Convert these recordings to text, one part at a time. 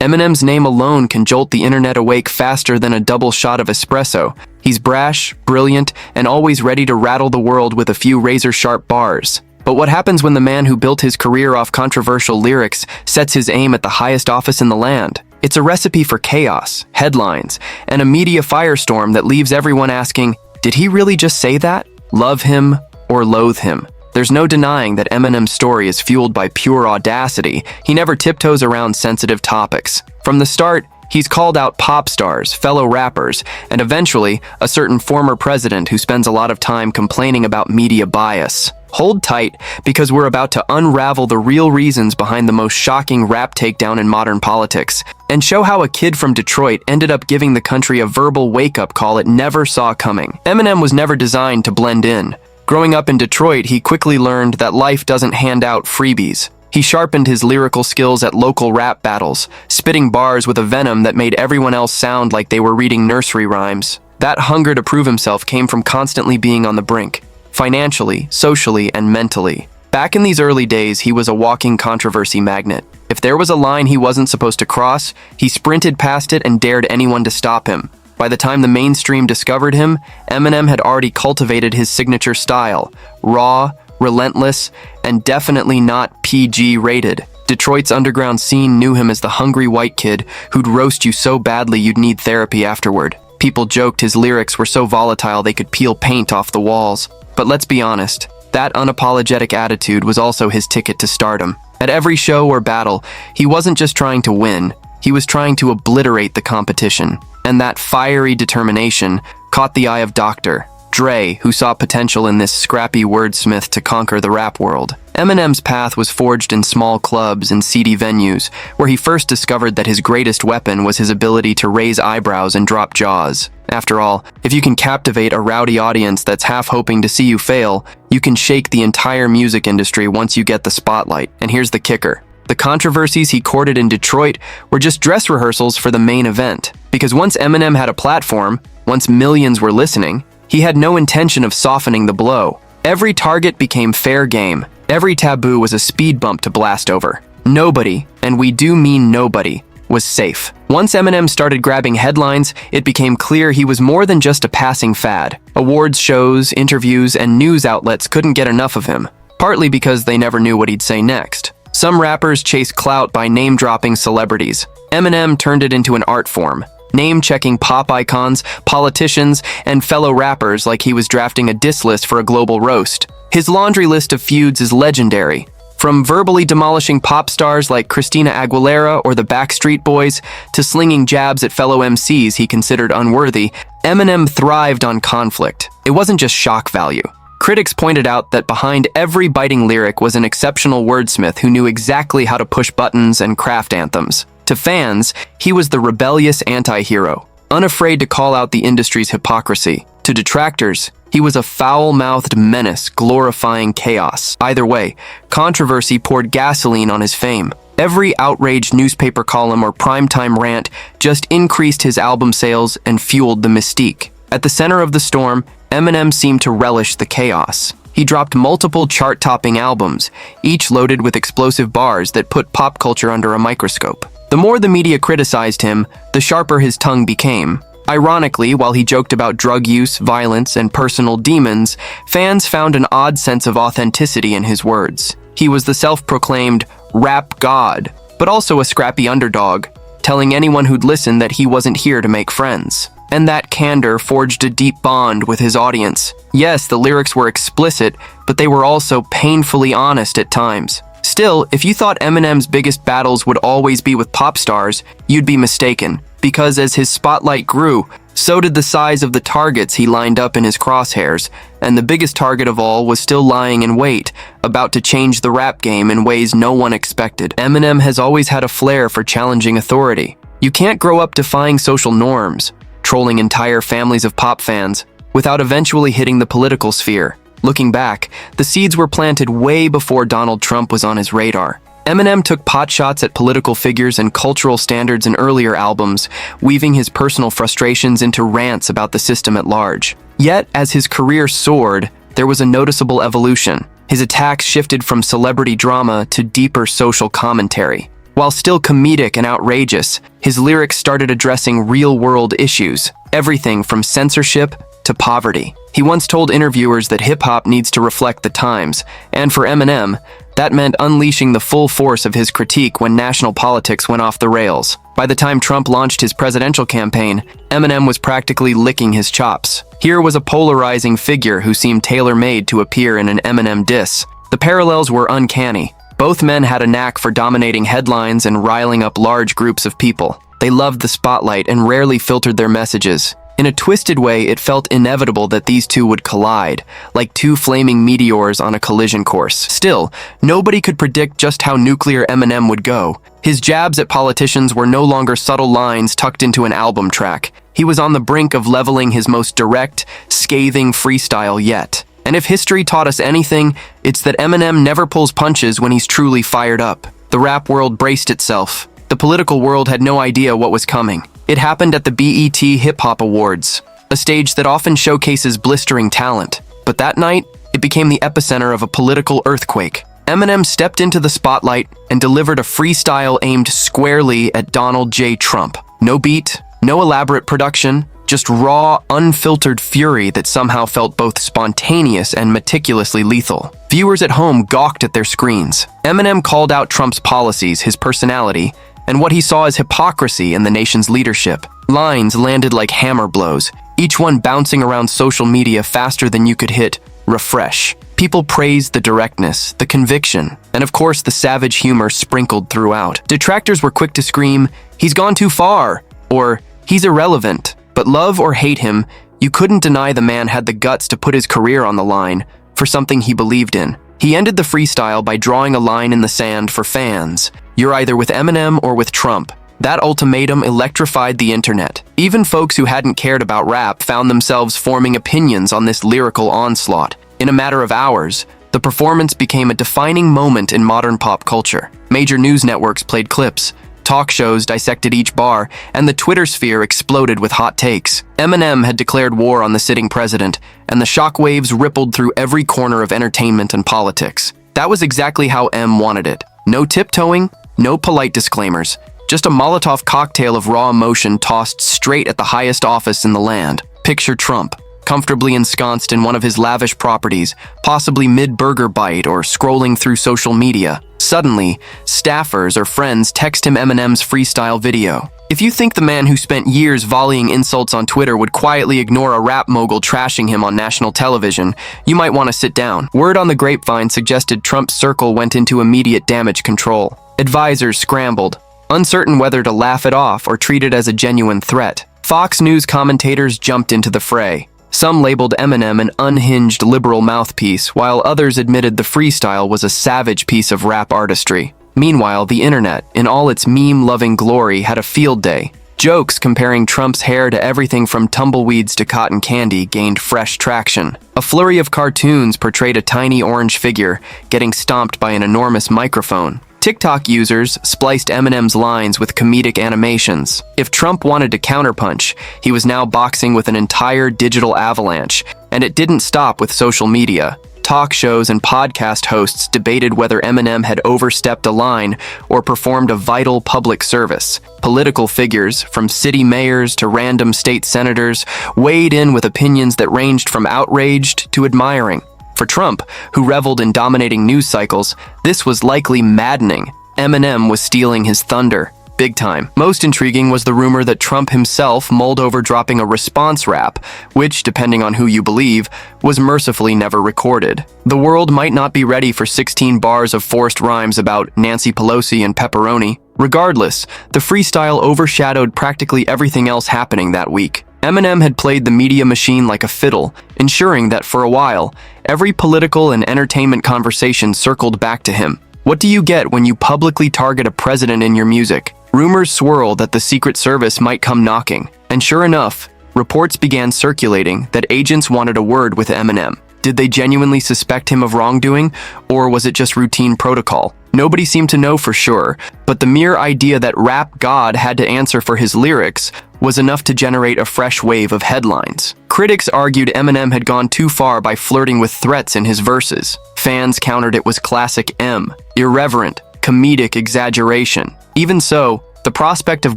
Eminem's name alone can jolt the internet awake faster than a double shot of espresso. He's brash, brilliant, and always ready to rattle the world with a few razor-sharp bars. But what happens when the man who built his career off controversial lyrics sets his aim at the highest office in the land? It's a recipe for chaos, headlines, and a media firestorm that leaves everyone asking, did he really just say that? Love him or loathe him? There's no denying that Eminem's story is fueled by pure audacity. He never tiptoes around sensitive topics. From the start, he's called out pop stars, fellow rappers, and eventually, a certain former president who spends a lot of time complaining about media bias. Hold tight, because we're about to unravel the real reasons behind the most shocking rap takedown in modern politics, and show how a kid from Detroit ended up giving the country a verbal wake-up call it never saw coming. Eminem was never designed to blend in. Growing up in Detroit, he quickly learned that life doesn't hand out freebies. He sharpened his lyrical skills at local rap battles, spitting bars with a venom that made everyone else sound like they were reading nursery rhymes. That hunger to prove himself came from constantly being on the brink, financially, socially, and mentally. Back in these early days, he was a walking controversy magnet. If there was a line he wasn't supposed to cross, he sprinted past it and dared anyone to stop him. By the time the mainstream discovered him, Eminem had already cultivated his signature style, raw, relentless, and definitely not PG rated. Detroit's underground scene knew him as the hungry white kid who'd roast you so badly you'd need therapy afterward. People joked his lyrics were so volatile they could peel paint off the walls. But let's be honest, that unapologetic attitude was also his ticket to stardom. At every show or battle, he wasn't just trying to win, he was trying to obliterate the competition. And that fiery determination caught the eye of Dr. Dre, who saw potential in this scrappy wordsmith to conquer the rap world. Eminem's path was forged in small clubs and seedy venues, where he first discovered that his greatest weapon was his ability to raise eyebrows and drop jaws. After all, if you can captivate a rowdy audience that's half hoping to see you fail, you can shake the entire music industry once you get the spotlight. And here's the kicker. The controversies he courted in Detroit were just dress rehearsals for the main event. Because once Eminem had a platform, once millions were listening, he had no intention of softening the blow. Every target became fair game. Every taboo was a speed bump to blast over. Nobody, and we do mean nobody, was safe. Once Eminem started grabbing headlines, it became clear he was more than just a passing fad. Awards shows, interviews, and news outlets couldn't get enough of him, partly because they never knew what he'd say next. Some rappers chase clout by name-dropping celebrities. Eminem turned it into an art form, name-checking pop icons, politicians, and fellow rappers like he was drafting a diss list for a global roast. His laundry list of feuds is legendary. From verbally demolishing pop stars like Christina Aguilera or the Backstreet Boys to slinging jabs at fellow MCs he considered unworthy, Eminem thrived on conflict. It wasn't just shock value. Critics pointed out that behind every biting lyric was an exceptional wordsmith who knew exactly how to push buttons and craft anthems. To fans, he was the rebellious anti-hero, unafraid to call out the industry's hypocrisy. To detractors, he was a foul-mouthed menace glorifying chaos. Either way, controversy poured gasoline on his fame. Every outraged newspaper column or primetime rant just increased his album sales and fueled the mystique. At the center of the storm, Eminem seemed to relish the chaos. He dropped multiple chart-topping albums, each loaded with explosive bars that put pop culture under a microscope. The more the media criticized him, the sharper his tongue became. Ironically, while he joked about drug use, violence, and personal demons, fans found an odd sense of authenticity in his words. He was the self-proclaimed rap god, but also a scrappy underdog, telling anyone who'd listen that he wasn't here to make friends. And that candor forged a deep bond with his audience. Yes, the lyrics were explicit, but they were also painfully honest at times. Still, if you thought Eminem's biggest battles would always be with pop stars, you'd be mistaken. Because as his spotlight grew, so did the size of the targets he lined up in his crosshairs, and the biggest target of all was still lying in wait, about to change the rap game in ways no one expected. Eminem has always had a flair for challenging authority. You can't grow up defying social norms, trolling entire families of pop fans, without eventually hitting the political sphere. Looking back, the seeds were planted way before Donald Trump was on his radar. Eminem took potshots at political figures and cultural standards in earlier albums, weaving his personal frustrations into rants about the system at large. Yet, as his career soared, there was a noticeable evolution. His attacks shifted from celebrity drama to deeper social commentary. While still comedic and outrageous, his lyrics started addressing real-world issues, everything from censorship to poverty. He once told interviewers that hip-hop needs to reflect the times, and for Eminem, that meant unleashing the full force of his critique when national politics went off the rails. By the time Trump launched his presidential campaign, Eminem was practically licking his chops. Here was a polarizing figure who seemed tailor-made to appear in an Eminem diss. The parallels were uncanny. Both men had a knack for dominating headlines and riling up large groups of people. They loved the spotlight and rarely filtered their messages. In a twisted way, it felt inevitable that these two would collide, like two flaming meteors on a collision course. Still, nobody could predict just how nuclear Eminem would go. His jabs at politicians were no longer subtle lines tucked into an album track. He was on the brink of leveling his most direct, scathing freestyle yet. And if history taught us anything, it's that Eminem never pulls punches when he's truly fired up. The rap world braced itself. The political world had no idea what was coming. It happened at the BET Hip Hop Awards, a stage that often showcases blistering talent. But that night, it became the epicenter of a political earthquake. Eminem stepped into the spotlight and delivered a freestyle aimed squarely at Donald J. Trump. No beat, no elaborate production, just raw, unfiltered fury that somehow felt both spontaneous and meticulously lethal. Viewers at home gawked at their screens. Eminem called out Trump's policies, his personality, and what he saw as hypocrisy in the nation's leadership. Lines landed like hammer blows, each one bouncing around social media faster than you could hit refresh. People praised the directness, the conviction, and of course the savage humor sprinkled throughout. Detractors were quick to scream, "He's gone too far," or "He's irrelevant." But love or hate him, you couldn't deny the man had the guts to put his career on the line for something he believed in. He ended the freestyle by drawing a line in the sand for fans. You're either with Eminem or with Trump. That ultimatum electrified the internet. Even folks who hadn't cared about rap found themselves forming opinions on this lyrical onslaught. In a matter of hours, the performance became a defining moment in modern pop culture. Major news networks played clips, talk shows dissected each bar, and the Twitter sphere exploded with hot takes. Eminem had declared war on the sitting president, and the shockwaves rippled through every corner of entertainment and politics. That was exactly how M wanted it. No tiptoeing, no polite disclaimers, just a Molotov cocktail of raw emotion tossed straight at the highest office in the land. Picture Trump, comfortably ensconced in one of his lavish properties, possibly mid-burger bite or scrolling through social media. Suddenly, staffers or friends text him Eminem's freestyle video. If you think the man who spent years volleying insults on Twitter would quietly ignore a rap mogul trashing him on national television, you might want to sit down. Word on the grapevine suggested Trump's circle went into immediate damage control. Advisors scrambled, uncertain whether to laugh it off or treat it as a genuine threat. Fox News commentators jumped into the fray. Some labeled Eminem an unhinged liberal mouthpiece, while others admitted the freestyle was a savage piece of rap artistry. Meanwhile, the internet, in all its meme-loving glory, had a field day. Jokes comparing Trump's hair to everything from tumbleweeds to cotton candy gained fresh traction. A flurry of cartoons portrayed a tiny orange figure getting stomped by an enormous microphone. TikTok users spliced Eminem's lines with comedic animations. If Trump wanted to counterpunch, he was now boxing with an entire digital avalanche, and it didn't stop with social media. Talk shows and podcast hosts debated whether Eminem had overstepped a line or performed a vital public service. Political figures, from city mayors to random state senators, weighed in with opinions that ranged from outraged to admiring. For Trump, who reveled in dominating news cycles, this was likely maddening. Eminem was stealing his thunder, big time. Most intriguing was the rumor that Trump himself mulled over dropping a response rap, which, depending on who you believe, was mercifully never recorded. The world might not be ready for 16 bars of forced rhymes about Nancy Pelosi and pepperoni. Regardless, the freestyle overshadowed practically everything else happening that week. Eminem had played the media machine like a fiddle, ensuring that for a while, every political and entertainment conversation circled back to him. What do you get when you publicly target a president in your music? Rumors swirled that the Secret Service might come knocking, and sure enough, reports began circulating that agents wanted a word with Eminem. Did they genuinely suspect him of wrongdoing, or was it just routine protocol? Nobody seemed to know for sure, but the mere idea that rap god had to answer for his lyrics was enough to generate a fresh wave of headlines. Critics argued Eminem had gone too far by flirting with threats in his verses. Fans countered it was classic M, irreverent, comedic exaggeration. Even so, the prospect of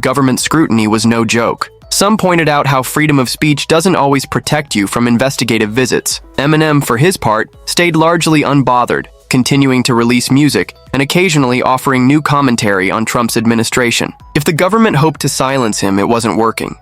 government scrutiny was no joke. Some pointed out how freedom of speech doesn't always protect you from investigative visits. Eminem, for his part, stayed largely unbothered, continuing to release music and occasionally offering new commentary on Trump's administration. If the government hoped to silence him, it wasn't working.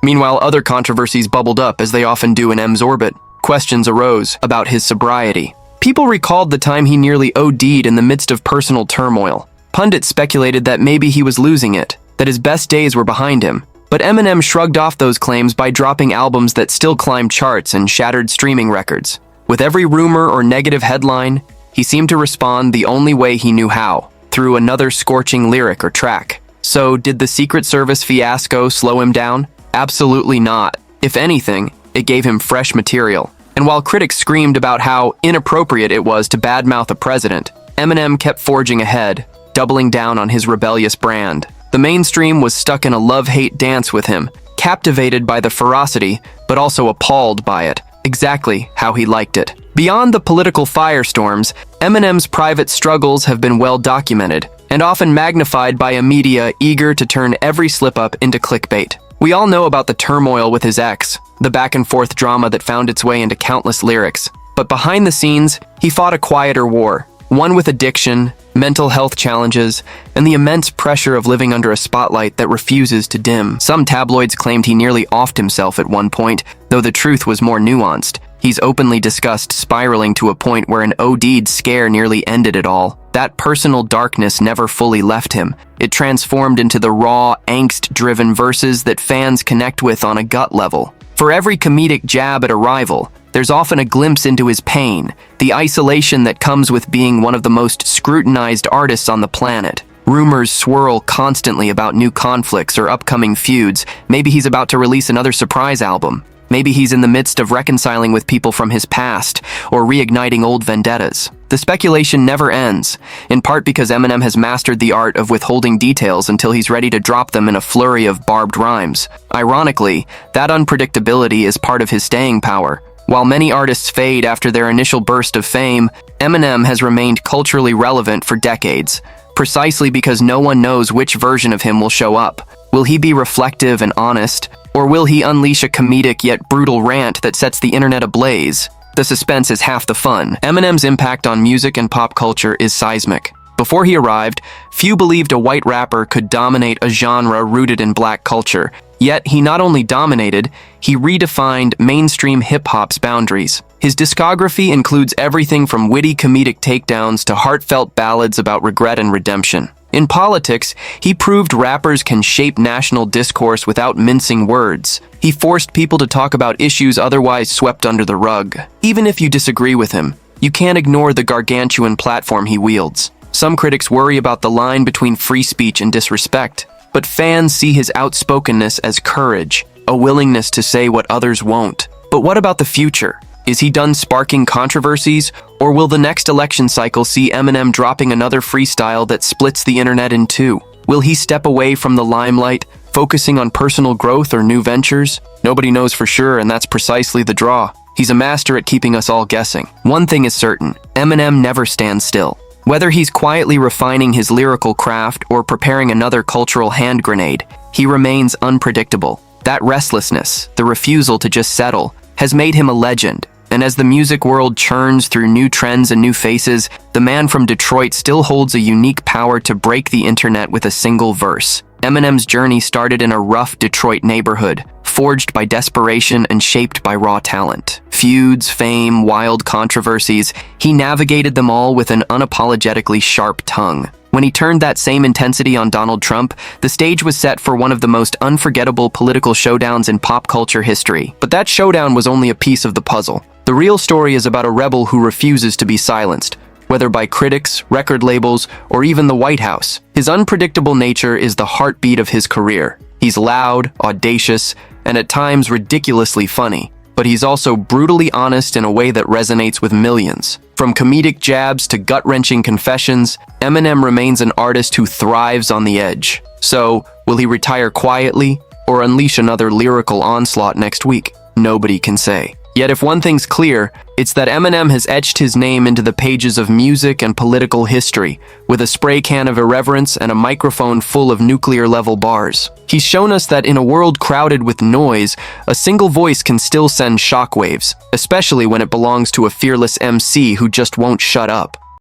Meanwhile, other controversies bubbled up, as they often do in M's orbit. Questions arose about his sobriety. People recalled the time he nearly OD'd in the midst of personal turmoil. Pundits speculated that maybe he was losing it, that his best days were behind him. But Eminem shrugged off those claims by dropping albums that still climbed charts and shattered streaming records. With every rumor or negative headline, he seemed to respond the only way he knew how, through another scorching lyric or track. So, did the Secret Service fiasco slow him down? Absolutely not. If anything, it gave him fresh material. And while critics screamed about how inappropriate it was to badmouth a president, Eminem kept forging ahead, doubling down on his rebellious brand. The mainstream was stuck in a love-hate dance with him, captivated by the ferocity, but also appalled by it, exactly how he liked it. Beyond the political firestorms, Eminem's private struggles have been well documented, and often magnified by a media eager to turn every slip-up into clickbait. We all know about the turmoil with his ex, the back-and-forth drama that found its way into countless lyrics. But behind the scenes, he fought a quieter war, one with addiction, mental health challenges, and the immense pressure of living under a spotlight that refuses to dim. Some tabloids claimed he nearly offed himself at one point, though the truth was more nuanced. He's openly discussed spiraling to a point where an OD'd scare nearly ended it all. That personal darkness never fully left him. It transformed into the raw, angst-driven verses that fans connect with on a gut level. For every comedic jab at a rival, there's often a glimpse into his pain, the isolation that comes with being one of the most scrutinized artists on the planet. Rumors swirl constantly about new conflicts or upcoming feuds. Maybe he's about to release another surprise album. Maybe he's in the midst of reconciling with people from his past or reigniting old vendettas. The speculation never ends, in part because Eminem has mastered the art of withholding details until he's ready to drop them in a flurry of barbed rhymes. Ironically, that unpredictability is part of his staying power. While many artists fade after their initial burst of fame, Eminem has remained culturally relevant for decades, precisely because no one knows which version of him will show up. Will he be reflective and honest, or will he unleash a comedic yet brutal rant that sets the internet ablaze? The suspense is half the fun. Eminem's impact on music and pop culture is seismic. Before he arrived, few believed a white rapper could dominate a genre rooted in black culture. Yet, he not only dominated, he redefined mainstream hip-hop's boundaries. His discography includes everything from witty comedic takedowns to heartfelt ballads about regret and redemption. In politics, he proved rappers can shape national discourse without mincing words. He forced people to talk about issues otherwise swept under the rug. Even if you disagree with him, you can't ignore the gargantuan platform he wields. Some critics worry about the line between free speech and disrespect, but fans see his outspokenness as courage, a willingness to say what others won't. But what about the future? Is he done sparking controversies, or will the next election cycle see Eminem dropping another freestyle that splits the internet in two? Will he step away from the limelight, focusing on personal growth or new ventures? Nobody knows for sure, and that's precisely the draw. He's a master at keeping us all guessing. One thing is certain, Eminem never stands still. Whether he's quietly refining his lyrical craft or preparing another cultural hand grenade, he remains unpredictable. That restlessness, the refusal to just settle, has made him a legend. And as the music world churns through new trends and new faces, the man from Detroit still holds a unique power to break the internet with a single verse. Eminem's journey started in a rough Detroit neighborhood, forged by desperation and shaped by raw talent. Feuds, fame, wild controversies, he navigated them all with an unapologetically sharp tongue. When he turned that same intensity on Donald Trump, the stage was set for one of the most unforgettable political showdowns in pop culture history. But that showdown was only a piece of the puzzle. The real story is about a rebel who refuses to be silenced, whether by critics, record labels, or even the White House. His unpredictable nature is the heartbeat of his career. He's loud, audacious, and at times ridiculously funny. But he's also brutally honest in a way that resonates with millions. From comedic jabs to gut-wrenching confessions, Eminem remains an artist who thrives on the edge. So, will he retire quietly or unleash another lyrical onslaught next week? Nobody can say. Yet if one thing's clear, It's that Eminem has etched his name into the pages of music and political history, with a spray can of irreverence and a microphone full of nuclear-level bars. He's shown us that in a world crowded with noise, a single voice can still send shockwaves, especially when it belongs to a fearless MC who just won't shut up.